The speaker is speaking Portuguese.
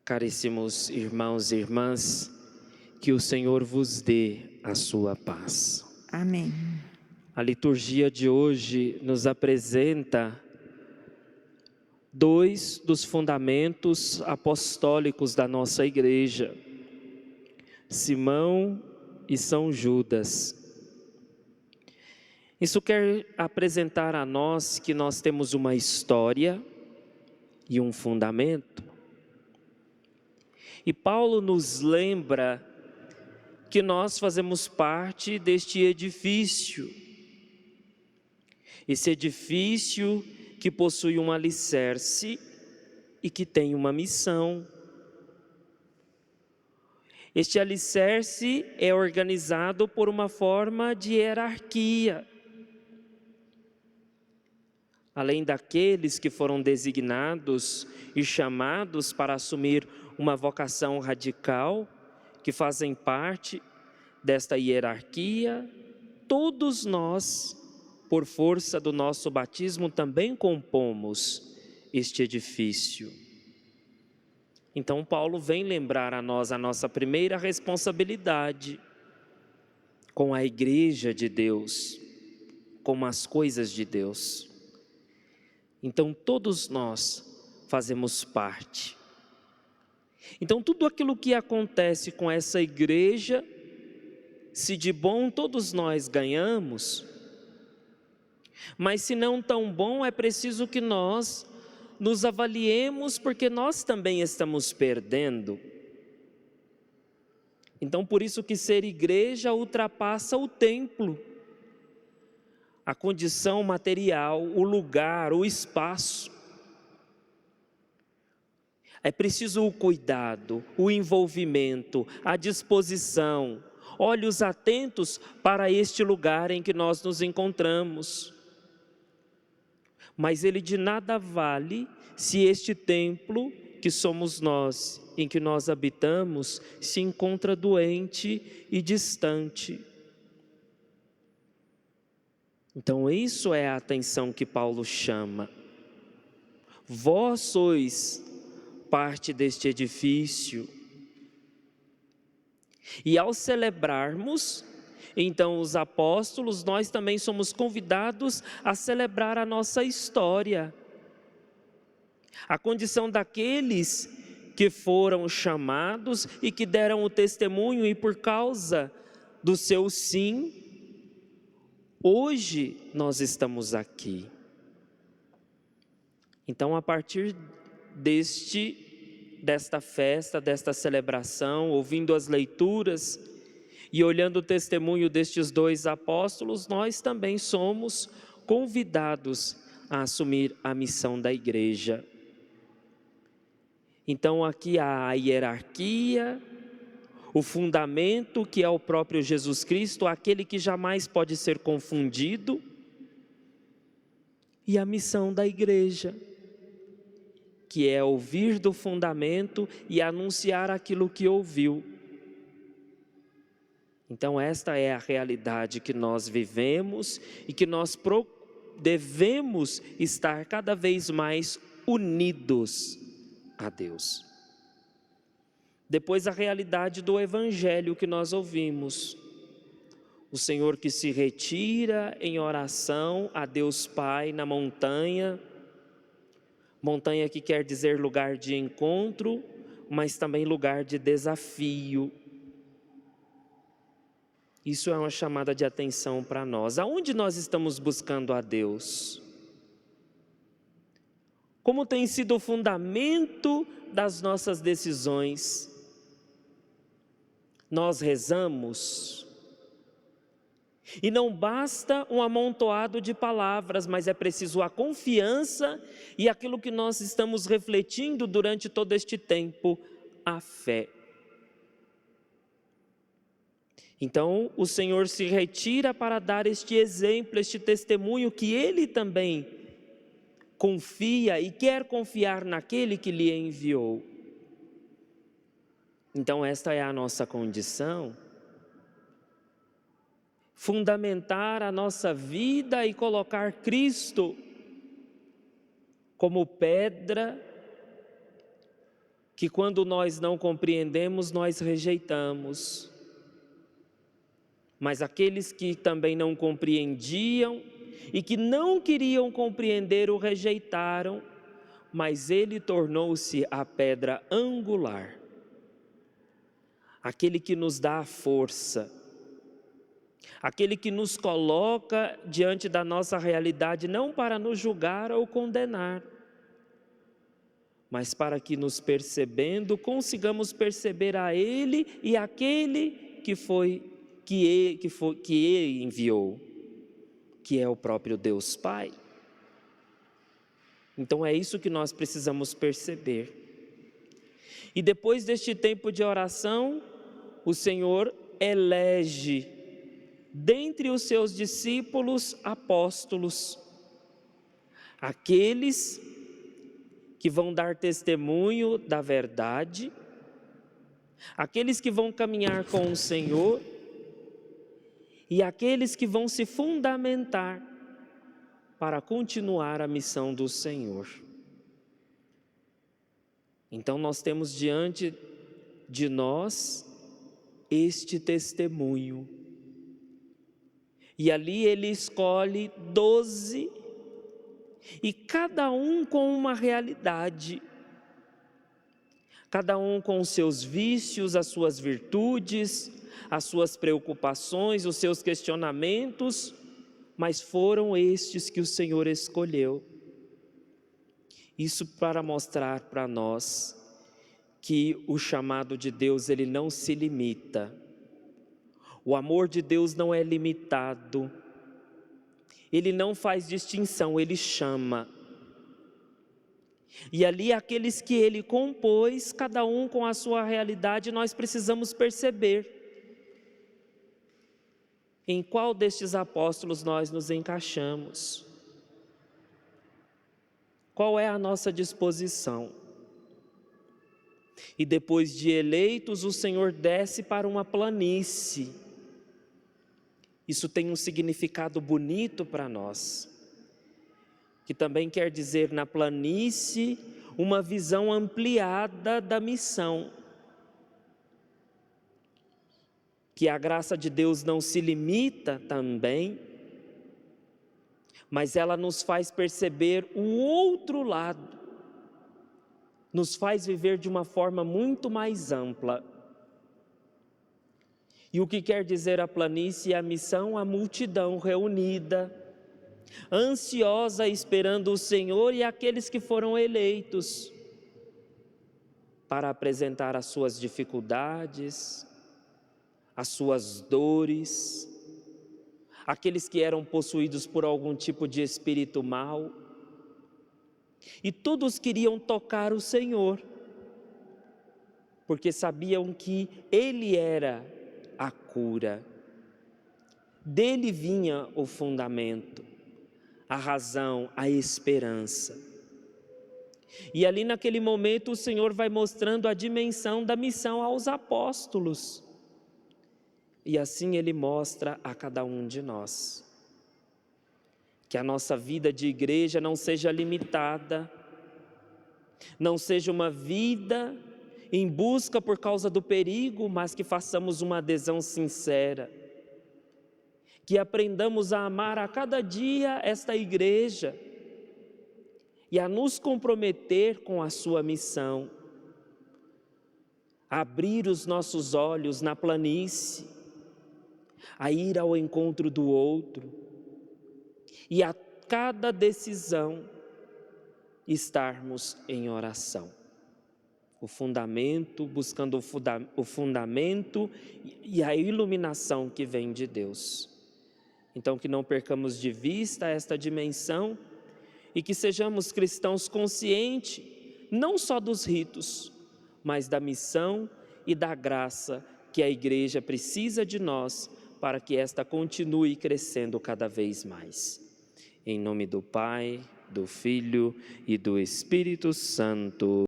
Caríssimos irmãos e irmãs, que o Senhor vos dê a sua paz. Amém. A liturgia de hoje nos apresenta dois dos fundamentos apostólicos da nossa igreja, Simão e São Judas. Isso quer apresentar a nós que nós temos uma história e um fundamento. E Paulo nos lembra que nós fazemos parte deste edifício. Esse edifício que possui um alicerce e que tem uma missão. Este alicerce é organizado por uma forma de hierarquia. Além daqueles que foram designados e chamados para assumir uma vocação radical, que fazem parte desta hierarquia, todos nós, por força do nosso batismo, também compomos este edifício. Então Paulo vem lembrar a nós a nossa primeira responsabilidade com a igreja de Deus, com as coisas de Deus. Então todos nós fazemos parte. Então tudo aquilo que acontece com essa igreja, se de bom todos nós ganhamos, mas se não tão bom, é preciso que nós nos avaliemos, porque nós também estamos perdendo. Então por isso que ser igreja ultrapassa o templo, a condição material, o lugar, o espaço. É preciso o cuidado, o envolvimento, a disposição, olhos atentos para este lugar em que nós nos encontramos. Mas ele de nada vale se este templo que somos nós, em que nós habitamos, se encontra doente e distante. Então isso é a atenção que Paulo chama. Vós sois parte deste edifício. E ao celebrarmos, então, os apóstolos, nós também somos convidados a celebrar a nossa história. A condição daqueles que foram chamados e que deram o testemunho, e por causa do seu sim, hoje nós estamos aqui. Então, a partir desta festa, desta celebração, ouvindo as leituras e olhando o testemunho destes dois apóstolos, nós também somos convidados a assumir a missão da igreja. Então aqui há a hierarquia, o fundamento que é o próprio Jesus Cristo, aquele que jamais pode ser confundido, e a missão da igreja, que é ouvir do fundamento e anunciar aquilo que ouviu. Então esta é a realidade que nós vivemos e que nós devemos estar cada vez mais unidos a Deus. Depois a realidade do evangelho que nós ouvimos. O Senhor que se retira em oração a Deus Pai na montanha, montanha que quer dizer lugar de encontro, mas também lugar de desafio. Isso é uma chamada de atenção para nós. Aonde nós estamos buscando a Deus? Como tem sido o fundamento das nossas decisões? Nós rezamos. E não basta um amontoado de palavras, mas é preciso a confiança e aquilo que nós estamos refletindo durante todo este tempo, a fé. Então o Senhor se retira para dar este exemplo, este testemunho que Ele também confia e quer confiar naquele que lhe enviou. Então esta é a nossa condição. Fundamentar a nossa vida e colocar Cristo como pedra que quando nós não compreendemos, nós rejeitamos. Mas aqueles que também não compreendiam e que não queriam compreender o rejeitaram, mas ele tornou-se a pedra angular, aquele que nos dá a força, aquele que nos coloca diante da nossa realidade, não para nos julgar ou condenar, mas para que, nos percebendo, consigamos perceber a Ele e aquele que Ele enviou, que é o próprio Deus Pai. Então é isso que nós precisamos perceber. E depois deste tempo de oração, o Senhor elege dentre os seus discípulos apóstolos, aqueles que vão dar testemunho da verdade, aqueles que vão caminhar com o Senhor e aqueles que vão se fundamentar para continuar a missão do Senhor. Então nós temos diante de nós este testemunho. E ali ele escolhe 12, e cada um com uma realidade, cada um com os seus vícios, as suas virtudes, as suas preocupações, os seus questionamentos, mas foram estes que o Senhor escolheu. Isso para mostrar para nós que o chamado de Deus, ele não se limita. O amor de Deus não é limitado. Ele não faz distinção, ele chama. E ali aqueles que ele compôs, cada um com a sua realidade, nós precisamos perceber em qual destes apóstolos nós nos encaixamos. Qual é a nossa disposição? E depois de eleitos, o Senhor desce para uma planície. Isso tem um significado bonito para nós, que também quer dizer na planície uma visão ampliada da missão. Que a graça de Deus não se limita também, mas ela nos faz perceber um outro lado, nos faz viver de uma forma muito mais ampla. E o que quer dizer a planície e a missão? A multidão reunida, ansiosa, esperando o Senhor e aqueles que foram eleitos, para apresentar as suas dificuldades, as suas dores, aqueles que eram possuídos por algum tipo de espírito mau, e todos queriam tocar o Senhor, porque sabiam que Ele era a cura, dele vinha o fundamento, a razão, a esperança. E ali naquele momento o Senhor vai mostrando a dimensão da missão aos apóstolos, e assim Ele mostra a cada um de nós. Que a nossa vida de igreja não seja limitada, não seja uma vida em busca por causa do perigo, mas que façamos uma adesão sincera. Que aprendamos a amar a cada dia esta igreja e a nos comprometer com a sua missão. A abrir os nossos olhos na planície, a ir ao encontro do outro e a cada decisão estarmos em oração. O fundamento, buscando o fundamento e a iluminação que vem de Deus. Então que não percamos de vista esta dimensão e que sejamos cristãos conscientes, não só dos ritos, mas da missão e da graça que a igreja precisa de nós para que esta continue crescendo cada vez mais. Em nome do Pai, do Filho e do Espírito Santo.